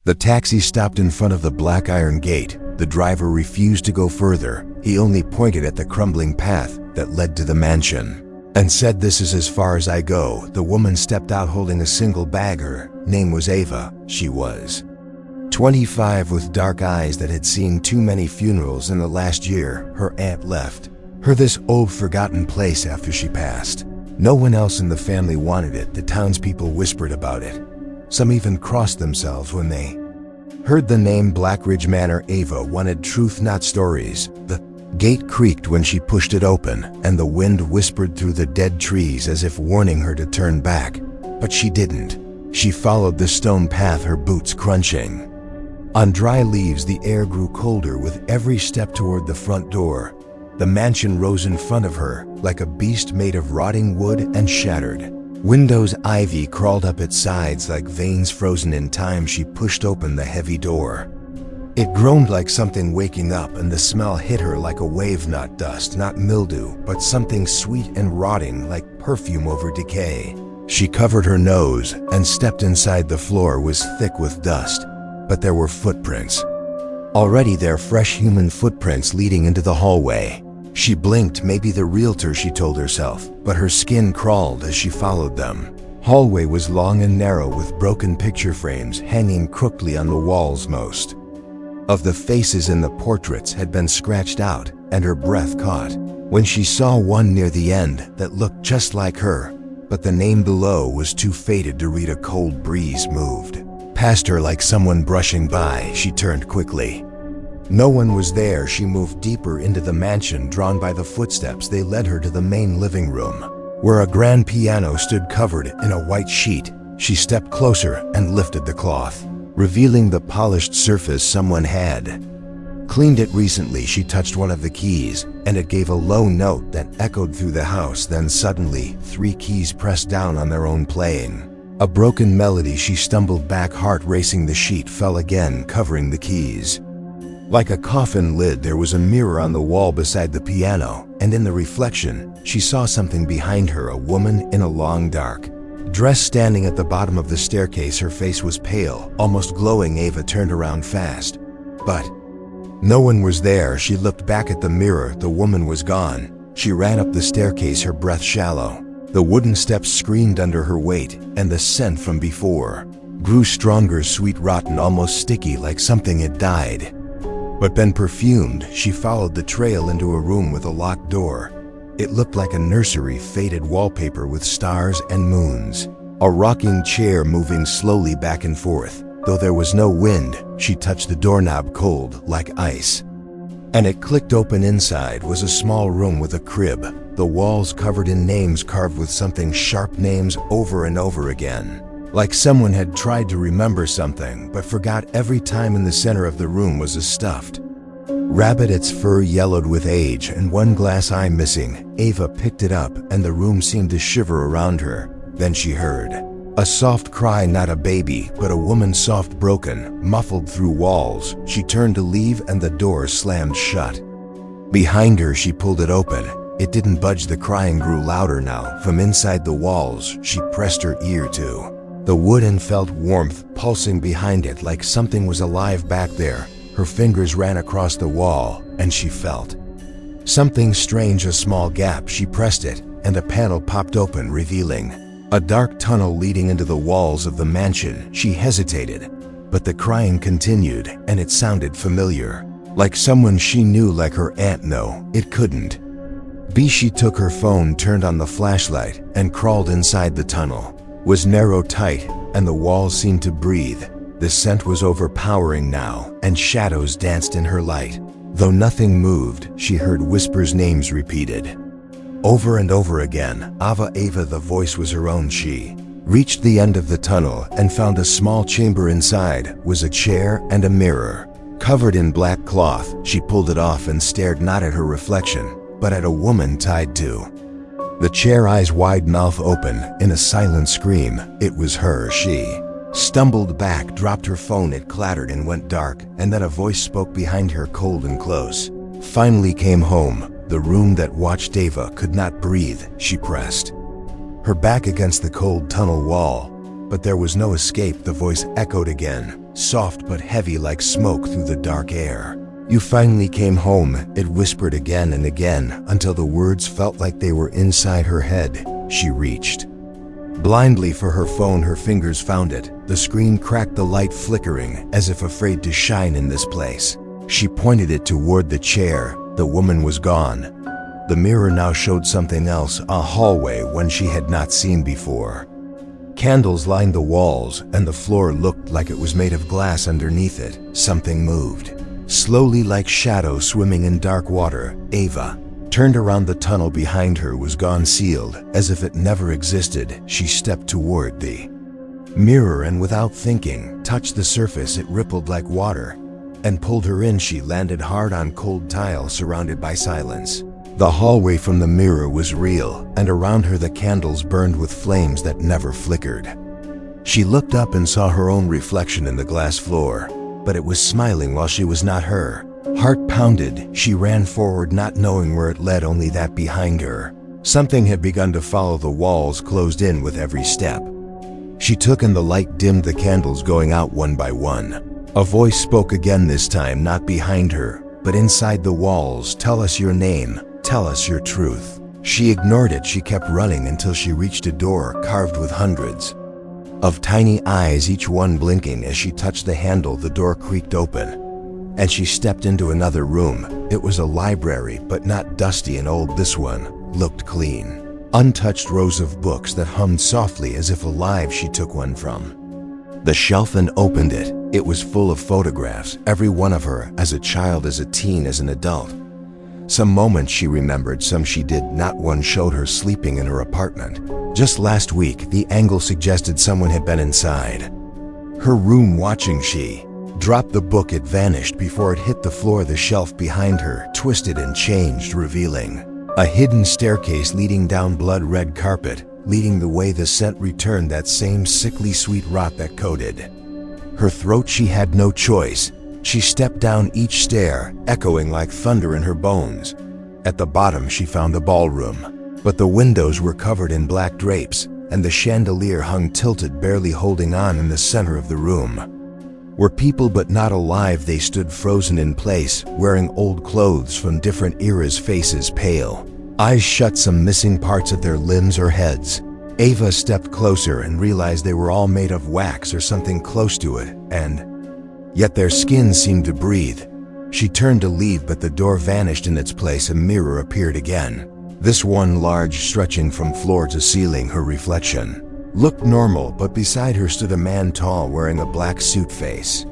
The taxi stopped in front of the black iron gate. The driver refused to go further. He only pointed at the crumbling path that led to the mansion and said, "This is as far as I go." The woman stepped out holding a single bag. Her name was Ava. She was 25 with dark eyes that had seen too many funerals in the last year. Her aunt left her this old forgotten place after she passed. No one else in the family wanted it. The townspeople whispered about it. Some even crossed themselves when they heard the name Blackridge Manor. Ava wanted truth, not stories. The gate creaked when she pushed it open, and the wind whispered through the dead trees as if warning her to turn back. But she didn't. She followed the stone path, her boots crunching on dry leaves. The air grew colder with every step toward the front door. The mansion rose in front of her, like a beast made of rotting wood and shattered windows. Ivy crawled up its sides like veins frozen in time. She pushed open the heavy door. It groaned like something waking up, and the smell hit her like a wave. Not dust, not mildew, but something sweet and rotting, like perfume over decay. She covered her nose and stepped inside. The floor was thick with dust, but there were footprints. Already there, fresh human footprints leading into the hallway. She blinked. Maybe the realtor, she told herself, but her skin crawled as she followed them. Hallway was long and narrow with broken picture frames hanging crookedly on the walls. Most of the faces in the portraits had been scratched out, and her breath caught when she saw one near the end that looked just like her, but the name below was too faded to read. A cold breeze moved past her like someone brushing by. She turned quickly. No one was there. She moved deeper into the mansion, drawn by the footsteps. They led her to the main living room, where a grand piano stood covered in a white sheet. She stepped closer and lifted the cloth, revealing the polished surface. Someone had cleaned it recently. She touched one of the keys, and it gave a low note that echoed through the house. Then suddenly, 3 keys pressed down on their own, playing a broken melody. She stumbled back, heart racing. The sheet fell again, covering the keys like a coffin lid. There was a mirror on the wall beside the piano, and in the reflection, she saw something behind her. A woman in a long dark dress standing at the bottom of the staircase. Her face was pale, almost glowing. Ava turned around fast, but no one was there. She looked back at the mirror. The woman was gone. She ran up the staircase, her breath shallow. The wooden steps screamed under her weight, and the scent from before grew stronger, sweet, rotten, almost sticky, like something had died but been perfumed. She followed the trail into a room with a locked door. It looked like a nursery, faded wallpaper with stars and moons. A rocking chair moving slowly back and forth. Though there was no wind, she touched the doorknob, cold like ice, and it clicked open. Inside was a small room with a crib, the walls covered in names carved with something sharp, names over and over again, like someone had tried to remember something but forgot every time. In the center of the room was a stuffed rabbit, its fur yellowed with age and one glass eye missing. Ava picked it up, and the room seemed to shiver around her. Then she heard a soft cry, not a baby, but a woman, soft, broken, muffled through walls. She turned to leave, and the door slammed shut behind her. She pulled it open. It didn't budge. The crying grew louder now. From inside the walls, she pressed her ear to the wood and felt warmth pulsing behind it, like something was alive back there. Her fingers ran across the wall, and she felt something strange, a small gap. She pressed it, and a panel popped open, revealing a dark tunnel leading into the walls of the mansion. She hesitated, but the crying continued, and it sounded familiar, like someone she knew, like her aunt. No, it couldn't be. She took her phone, turned on the flashlight, and crawled inside. The tunnel was narrow, tight, and the walls seemed to breathe. The scent was overpowering now, and shadows danced in her light. Though nothing moved, she heard whispers, names repeated over and over again. Ava, Ava. The voice was her own. She reached the end of the tunnel and found a small chamber. Inside was a chair and a mirror, covered in black cloth. She pulled it off and stared, not at her reflection, but at a woman tied to the chair, eyes wide, mouth open, in a silent scream. It was her. She stumbled back, dropped her phone. It clattered and went dark, and then a voice spoke behind her, cold and close. Finally came home. The room that watched. Ava could not breathe. She pressed her back against the cold tunnel wall, but there was no escape. The voice echoed again, soft but heavy like smoke through the dark air. "You finally came home," it whispered again and again until the words felt like they were inside her head. She reached blindly for her phone. Her fingers found it. The screen cracked, the light flickering, as if afraid to shine in this place. She pointed it toward the chair. The woman was gone. The mirror now showed something else, a hallway one she had not seen before. Candles lined the walls, and the floor looked like it was made of glass underneath it. Something moved, slowly like shadow swimming in dark water. Ava turned around. The tunnel behind her was gone, sealed, as if it never existed. She stepped toward the mirror and without thinking, touched the surface. It rippled like water and pulled her in. She landed hard on cold tile, surrounded by silence. The hallway from the mirror was real, and around her the candles burned with flames that never flickered. She looked up and saw her own reflection in the glass floor, but it was smiling while she was not her. Heart pounded, she ran forward, not knowing where it led, only that behind her something had begun to follow. The walls closed in with every step. She took in the light, dimmed, the candles going out one by one. A voice spoke again, this time not behind her, but inside the walls. "Tell us your name. Tell us your truth." She ignored it. She kept running until she reached a door carved with hundreds of tiny eyes, each one blinking. As she touched the handle, the door creaked open, and she stepped into another room. It was a library, but not dusty and old. This one looked clean. Untouched rows of books that hummed softly as if alive. She took one from the shelf and opened it. It was full of photographs, every one of her, as a child, as a teen, as an adult. Some moments she remembered, some she did not. One showed her sleeping in her apartment. Just last week, the angle suggested someone had been inside her room watching. She dropped the book. It vanished before it hit the floor. The shelf behind her twisted and changed, revealing a hidden staircase leading down blood-red carpet, leading the way. The scent returned, that same sickly sweet rot that coated her throat. She had no choice. She stepped down each stair, echoing like thunder in her bones. At the bottom she found a ballroom, but the windows were covered in black drapes, and the chandelier hung tilted, barely holding on. In the center of the room were people, but not alive. They stood frozen in place, wearing old clothes from different eras, faces pale, eyes shut, some missing parts of their limbs or heads. Ava stepped closer and realized they were all made of wax or something close to it, and yet their skin seemed to breathe. She turned to leave, but the door vanished in its place. A mirror appeared again, this one large, stretching from floor to ceiling. Her reflection looked normal, but beside her stood a man, tall, wearing a black suit, face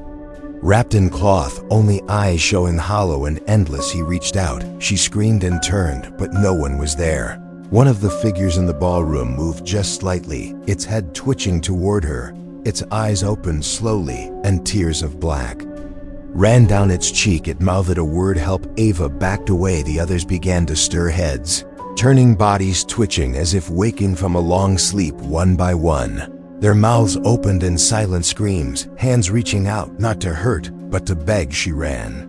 wrapped in cloth, only eyes showing hollow and endless. He reached out. She screamed and turned, but no one was there. One of the figures in the ballroom moved just slightly, its head twitching toward her. Its eyes opened slowly, and tears of black ran down its cheek. It mouthed a word, "Help." Ava backed away. The others began to stir heads, turning, bodies twitching as if waking from a long sleep. One by one, their mouths opened in silent screams, hands reaching out, not to hurt, but to beg. She ran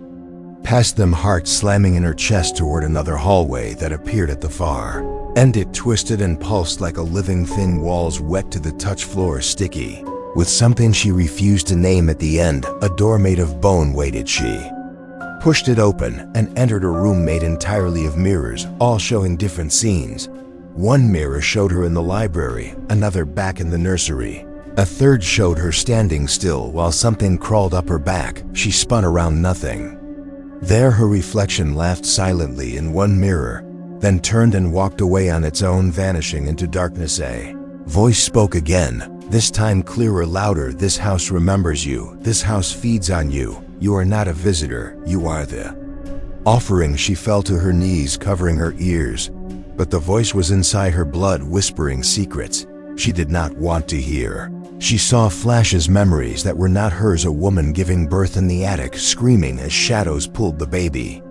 past them, heart slamming in her chest, toward another hallway that appeared at the far end. It twisted and pulsed like a living thing, walls wet to the touch, floor sticky with something she refused to name. At the end, a door made of bone waited. She pushed it open and entered a room made entirely of mirrors, all showing different scenes. One mirror showed her in the library, another back in the nursery. A third showed her standing still while something crawled up her back. She spun around, nothing there. Her reflection laughed silently in one mirror, then turned and walked away on its own, vanishing into darkness. A voice spoke again, this time clearer, louder. "This house remembers you. This house feeds on you. You are not a visitor. You are the offering." She fell to her knees, covering her ears, but the voice was inside her blood, whispering secrets she did not want to hear. She saw flashes, memories that were not hers. A woman giving birth in the attic, screaming as shadows pulled the baby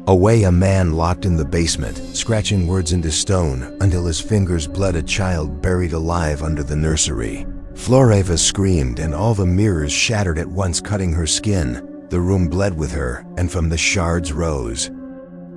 away. A man locked in the basement, scratching words into stone until his fingers bled. A child buried alive under the nursery floor. Ava screamed, and all the mirrors shattered at once, cutting her skin. The room bled with her, and from the shards rose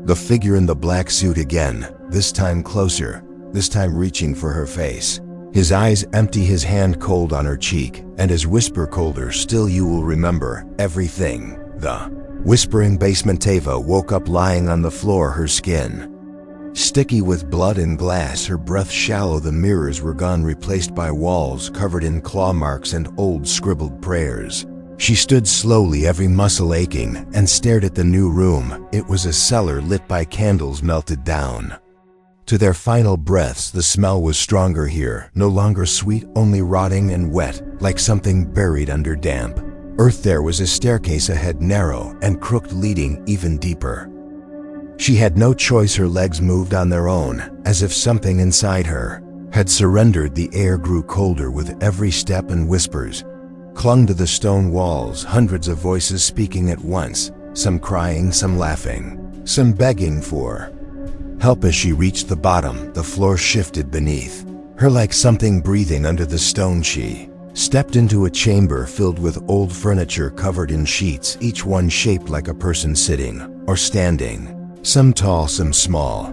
the figure in the black suit again, this time closer, this time reaching for her face. His eyes empty, his hand cold on her cheek, and his whisper colder still. You will remember everything. The whispering basement. Ava woke up lying on the floor, her skin sticky with blood and glass, her breath shallow. The mirrors were gone, replaced by walls covered in claw marks and old scribbled prayers. She stood slowly, every muscle aching, and stared at the new room. It was a cellar lit by candles melted down to their final breaths. The smell was stronger here, no longer sweet, only rotting and wet, like something buried under damp earth. There was a staircase ahead, narrow and crooked, leading even deeper. She had no choice. Her legs moved on their own, as if something inside her had surrendered. The air grew colder with every step, and whispers clung to the stone walls, hundreds of voices speaking at once, some crying, some laughing, some begging for help. As she reached the bottom, the floor shifted beneath her like something breathing under the stone. She stepped into a chamber filled with old furniture covered in sheets, each one shaped like a person sitting or standing, some tall, some small,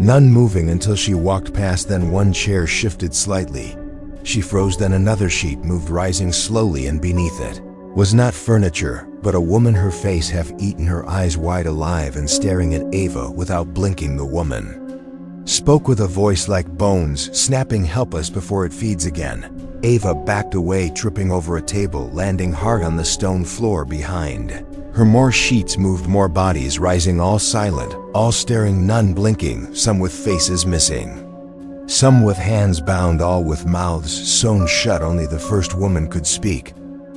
none moving until she walked past. Then one chair shifted slightly. She froze, then another sheet moved, rising slowly, and beneath it was not furniture, but a woman, her face half-eaten, her eyes wide, alive and staring at Ava without blinking. The woman spoke with a voice like bones snapping, helpless before it feeds again. Ava backed away, tripping over a table, landing hard on the stone floor behind her. More sheets moved, more bodies rising, all silent, all staring, none blinking, some with faces missing, some with hands bound, all with mouths sewn shut. Only the first woman could speak,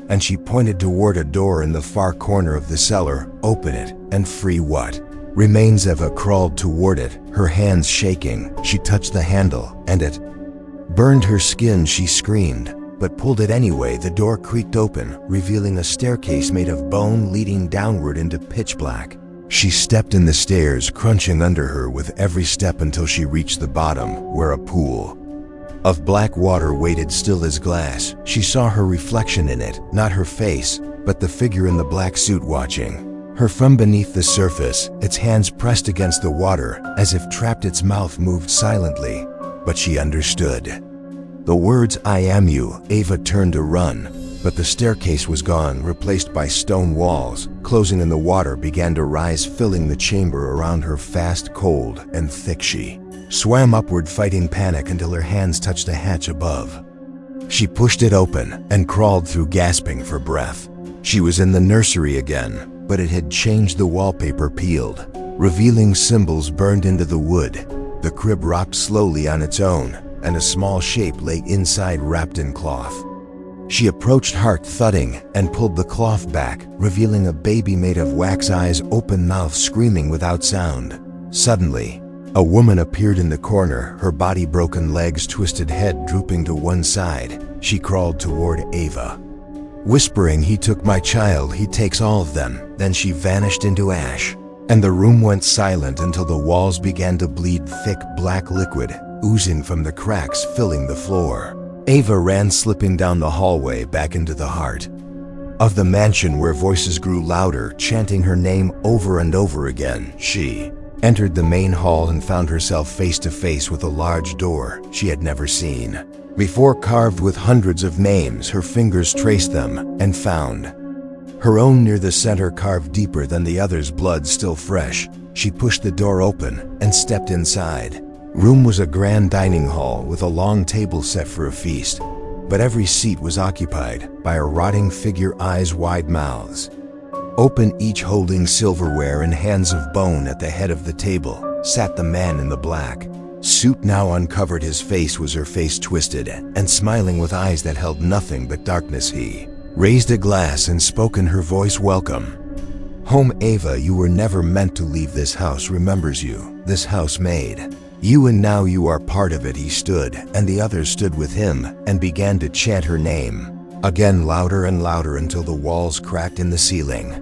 and she pointed toward a door in the far corner of the cellar. Open it and free what remains. Eva crawled toward it, her hands shaking. She touched the handle, and it burned her skin. She screamed, but pulled it anyway. The door creaked open, revealing a staircase made of bone leading downward into pitch black. She stepped in the stairs, crunching under her with every step, until she reached the bottom, where a pool of black water waited, still as glass. She saw her reflection in it, not her face, but the figure in the black suit watching her from beneath the surface, its hands pressed against the water, as if trapped. Its mouth moved silently, but she understood the words, "I am you." Ava turned to run, but the staircase was gone, replaced by stone walls, closing, and the water began to rise, filling the chamber around her, fast, cold, and thick. She swam upward, fighting panic, until her hands touched a hatch above. She pushed it open and crawled through, gasping for breath. She was in the nursery again, but it had changed. The wallpaper peeled, revealing symbols burned into the wood. The crib rocked slowly on its own, and a small shape lay inside, wrapped in cloth. She approached, heart thudding, and pulled the cloth back, revealing a baby made of wax, eyes open, mouth screaming without sound. Suddenly, a woman appeared in the corner, her body broken, legs twisted, head drooping to one side. She crawled toward Ava, whispering, "He took my child, he takes all of them." Then she vanished into ash, and the room went silent until the walls began to bleed, thick black liquid oozing from the cracks, filling the floor. Ava ran, slipping down the hallway, back into the heart of the mansion, where voices grew louder, chanting her name over and over again. She entered the main hall and found herself face to face with a large door she had never seen before, carved with hundreds of names. Her fingers traced them and found her own near the center, carved deeper than the others, blood still fresh. She pushed the door open and stepped inside. Room was a grand dining hall with a long table set for a feast, but every seat was occupied by a rotting figure, eyes wide, mouths open, each holding silverware and hands of bone. At the head of the table sat the man in the black suit, now uncovered. His face was her face, twisted and smiling with eyes that held nothing but darkness. He raised a glass and spoke in her voice, "Welcome home, Ava. You were never meant to leave this house, remembers you. This house made you, and now you are part of it." He stood, and the others stood with him, and began to chant her name again, louder and louder, until the walls cracked and the ceiling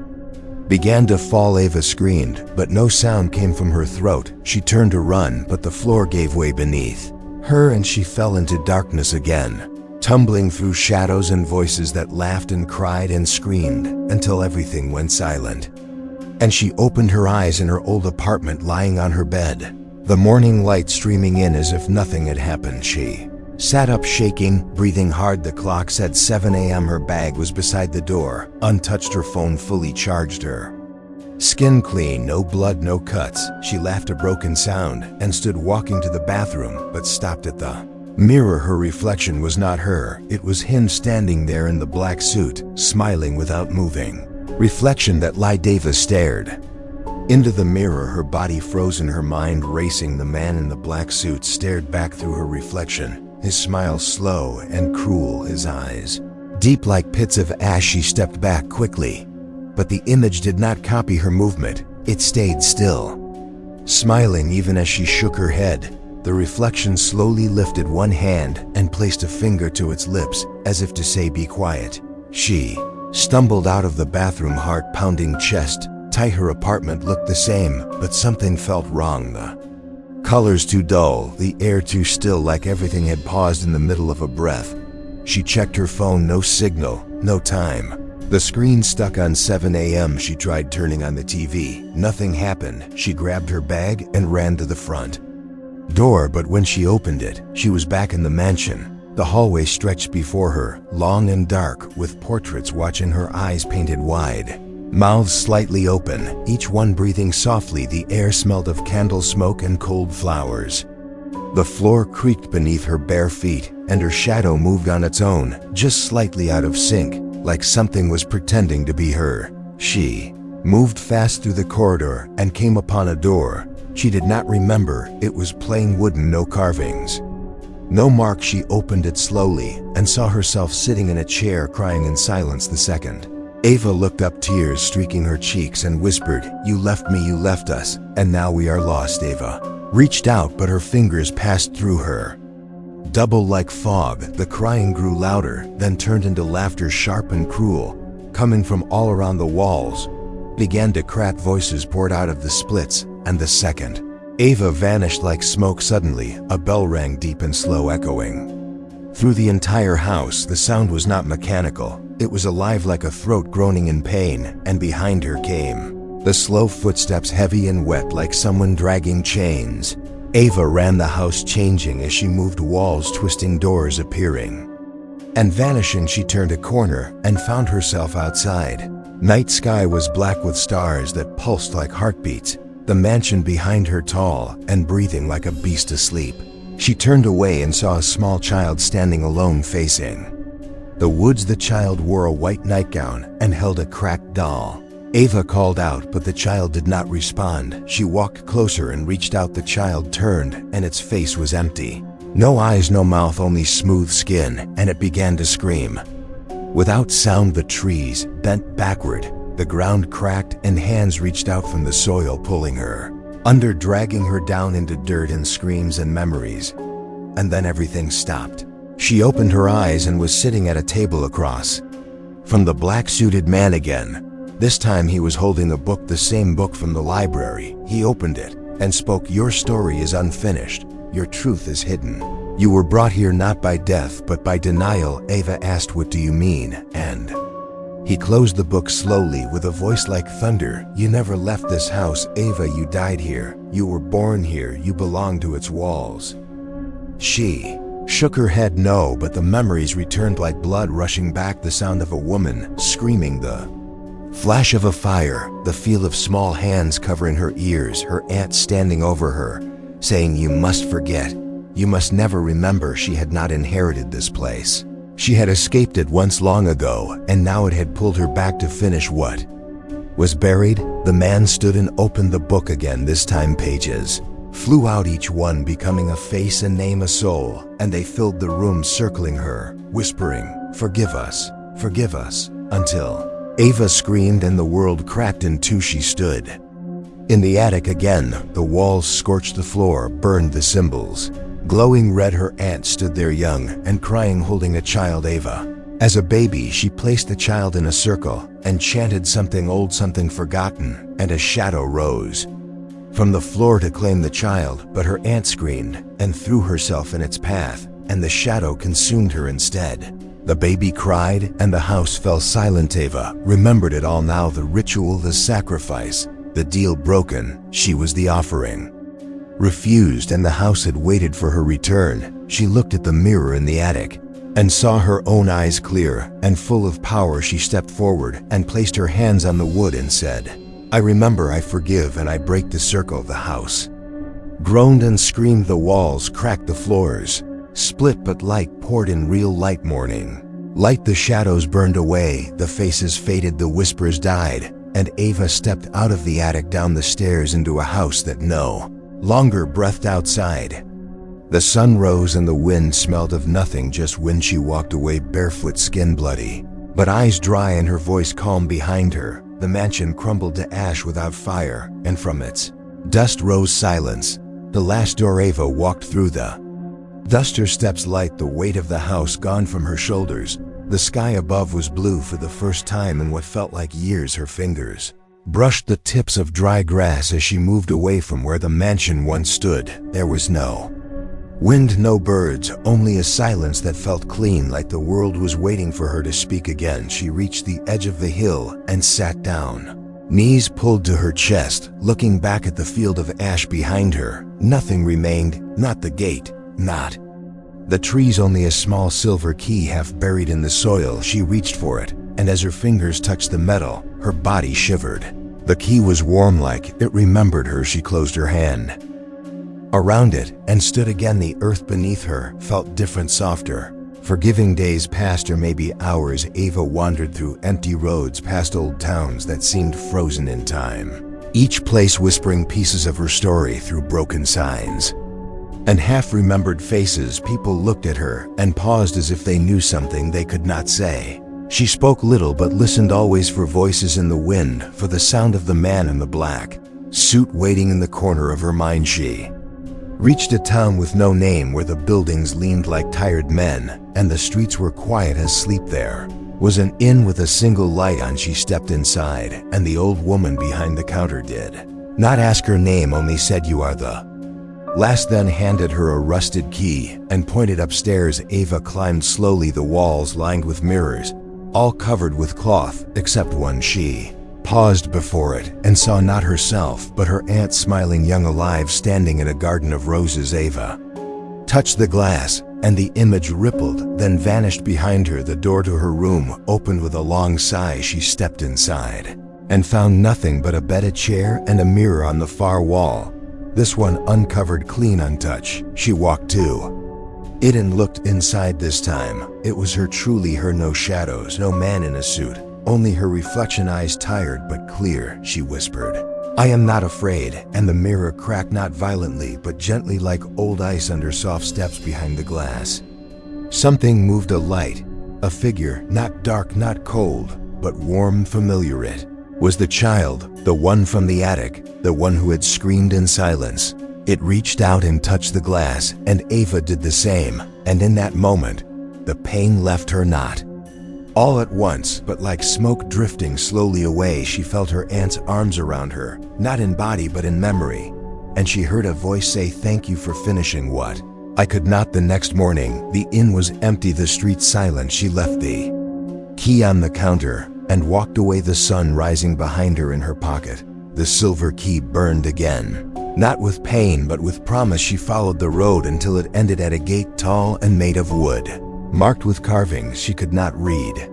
began to fall. Ava screamed, but no sound came from her throat. She turned to run, but the floor gave way beneath her, and she fell into darkness again, tumbling through shadows and voices that laughed and cried and screamed, until everything went silent. And she opened her eyes in her old apartment, lying on her bed, the morning light streaming in as if nothing had happened. She Sat up shaking, breathing hard. The clock said 7 a.m. Her bag was beside the door, untouched. Her phone fully charged. Her skin clean, no blood, no cuts. She laughed a broken sound and stood walking to the bathroom, but stopped at the mirror. Her reflection was not her, it was him standing there in the black suit, smiling without moving. Reflection that lied. Ava stared into the mirror, her body frozen, her mind racing. The man in the black suit stared back through her reflection, his smile slow and cruel, his eyes deep like pits of ash. She stepped back quickly, but the image did not copy her movement. It stayed still, smiling even as she shook her head. The reflection slowly lifted one hand and placed a finger to its lips, as if to say, "Be quiet." She stumbled out of the bathroom, heart-pounding, chest tight. Her apartment looked the same, but something felt wrong. The colors too dull, the air too still, like everything had paused in the middle of a breath. She checked her phone, no signal, no time. The screen stuck on 7 a.m. She tried turning on the TV. Nothing happened. She grabbed her bag and ran to the front door, but when she opened it, she was back in the mansion. The hallway stretched before her, long and dark, with portraits watching her, eyes painted wide, mouths slightly open, each one breathing softly. The air smelled of candle smoke and cold flowers. The floor creaked beneath her bare feet, and her shadow moved on its own, just slightly out of sync, like something was pretending to be her. She moved fast through the corridor and came upon a door. She did not remember. It was plain wooden, no carvings, no mark. She opened it slowly and saw herself sitting in a chair, crying in silence. The second Ava looked up, tears streaking her cheeks, and whispered, "You left me, you left us, and now we are lost." Ava reached out, but her fingers passed through her double like fog. The crying grew louder, then turned into laughter, sharp and cruel, coming from all around. The walls began to crack, voices poured out of the splits, and the second Ava vanished like smoke. Suddenly, a bell rang, deep and slow, echoing through the entire house. The sound was not mechanical, it was alive, like a throat groaning in pain, and behind her came the slow footsteps, heavy and wet, like someone dragging chains. Ava ran the house, changing as she moved, walls twisting, doors appearing and vanishing. She turned a corner and found herself outside. Night sky was black with stars that pulsed like heartbeats. The mansion behind her, tall and breathing like a beast asleep. She turned away and saw a small child standing alone, facing the woods. The child wore a white nightgown and held a cracked doll. Ava called out, but the child did not respond. She walked closer and reached out. The child turned, and its face was empty. No eyes, no mouth, only smooth skin, and it began to scream. Without sound, the trees bent backward, the ground cracked, and hands reached out from the soil, pulling her under, dragging her down into dirt and screams and memories. And then everything stopped. She opened her eyes and was sitting at a table across from the black-suited man again. This time he was holding a book, the same book from the library. He opened it and spoke. "Your story is unfinished. Your truth is hidden. You were brought here not by death, but by denial." Ava asked, "What do you mean?" And he closed the book slowly with a voice like thunder. "You never left this house, Ava. You died here. You were born here. You belong to its walls." She shook her head no, but the memories returned like blood rushing back. The sound of a woman screaming, the flash of a fire, the feel of small hands covering her ears, her aunt standing over her, saying, "You must forget. You must never remember." She had not inherited this place. She had escaped it once long ago, and now it had pulled her back to finish what was buried. The man stood and opened the book again. This time pages flew out, each one becoming a face, a name, a soul, and they filled the room, circling her, whispering, forgive us," until Ava screamed and the world cracked in two. She stood in the attic again. The walls scorched the floor, burned the symbols glowing red. Her aunt stood there, young and crying, holding a child, Ava. As a baby, she placed the child in a circle and chanted something old, something forgotten, and a shadow rose from the floor to claim the child, but her aunt screamed and threw herself in its path, and the shadow consumed her instead. The baby cried, and the house fell silent. Ava remembered it all now, the ritual, the sacrifice, the deal broken. She was the offering refused, and the house had waited for her return. She looked at the mirror in the attic and saw her own eyes clear and full of power. She stepped forward and placed her hands on the wood and said, "I remember, I forgive, and I break the circle." The house groaned and screamed. The walls cracked, the floors split, but light poured in, real light, morning light. The shadows burned away, the faces faded, the whispers died, and Ava stepped out of the attic, down the stairs, into a house that no longer breathed. Outside, the sun rose and the wind smelled of nothing, just wind. She walked away barefoot, skin bloody, but eyes dry, and her voice calm. Behind her, the mansion crumbled to ash without fire, and from its dust rose silence. The last door Ava walked through, the dust, her steps light, the weight of the house gone from her shoulders. The sky above was blue for the first time in what felt like years. Her fingers brushed the tips of dry grass as she moved away from where the mansion once stood. There was no wind, no birds, only a silence that felt clean, like the world was waiting for her to speak again. She reached the edge of the hill and sat down, knees pulled to her chest, looking back at the field of ash behind her. Nothing remained, not the gate, not the trees, only a small silver key half buried in the soil. She reached for it, and as her fingers touched the metal, her body shivered. The key was warm, like it remembered her. She closed her hand around it and stood again. The earth beneath her felt different, softer, forgiving. Days passed, or maybe hours. Ava wandered through empty roads, past old towns that seemed frozen in time, each place whispering pieces of her story through broken signs and half-remembered faces. People looked at her and paused as if they knew something they could not say. She spoke little, but listened always for voices in the wind, for the sound of the man in the black suit waiting in the corner of her mind. She reached a town with no name, where the buildings leaned like tired men and the streets were quiet as sleep. There was an inn with a single light on. She stepped inside, and the old woman behind the counter did not ask her name, only said, "You are the last," then handed her a rusted key and pointed upstairs. Ava climbed slowly, the walls lined with mirrors, all covered with cloth except one. She paused before it and saw not herself, but her aunt, smiling, young, alive, standing in a garden of roses. Ava touched the glass, and the image rippled, then vanished behind her. The door to her room opened with a long sigh. She stepped inside and found nothing but a bed, a chair, and a mirror on the far wall. This one uncovered, clean, untouched. She walked to it and looked inside. This time, it was her, truly her. No shadows, no man in a suit, only her reflection, eyes tired but clear. She whispered, "I am not afraid," and the mirror cracked, not violently but gently, like old ice under soft steps behind the glass. Something moved, a light, a figure, not dark, not cold, but warm, familiar. It was the child, the one from the attic, the one who had screamed in silence. It reached out and touched the glass, and Ava did the same, and in that moment, the pain left her, not all at once, but like smoke drifting slowly away. She felt her aunt's arms around her, not in body but in memory, and she heard a voice say, "Thank you for finishing what I could not." The next morning, the inn was empty, the street silent. She left the key on the counter and walked away, the sun rising behind her in her pocket. The silver key burned again, not with pain but with promise. She followed the road until it ended at a gate, tall and made of wood, marked with carvings she could not read,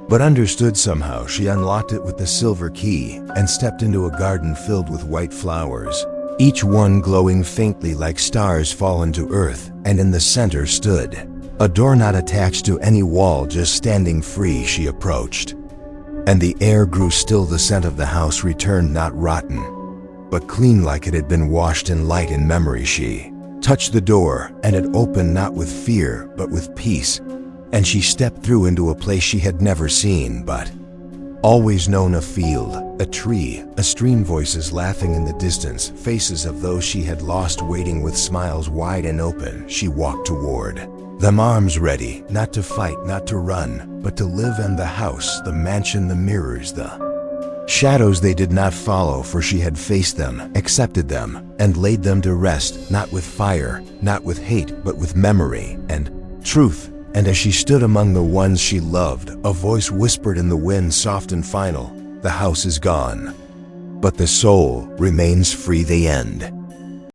but understood somehow. She unlocked it with the silver key and stepped into a garden filled with white flowers, each one glowing faintly like stars fallen to earth, and in the center stood a door, not attached to any wall, just standing free. She approached, and the air grew still. The scent of the house returned, not rotten, but clean, like it had been washed in light and memory. She touched the door, and it opened, not with fear, but with peace, and she stepped through into a place she had never seen, but always known. A field, a tree, a stream, voices laughing in the distance, faces of those she had lost waiting with smiles wide and open. She walked toward them, arms ready, not to fight, not to run, but to live. And the house, the mansion, the mirrors, the shadows, they did not follow, for she had faced them, accepted them, and laid them to rest, not with fire, not with hate, but with memory and truth. And as she stood among the ones she loved, a voice whispered in the wind, soft and final, "The house is gone, but the soul remains free." The end.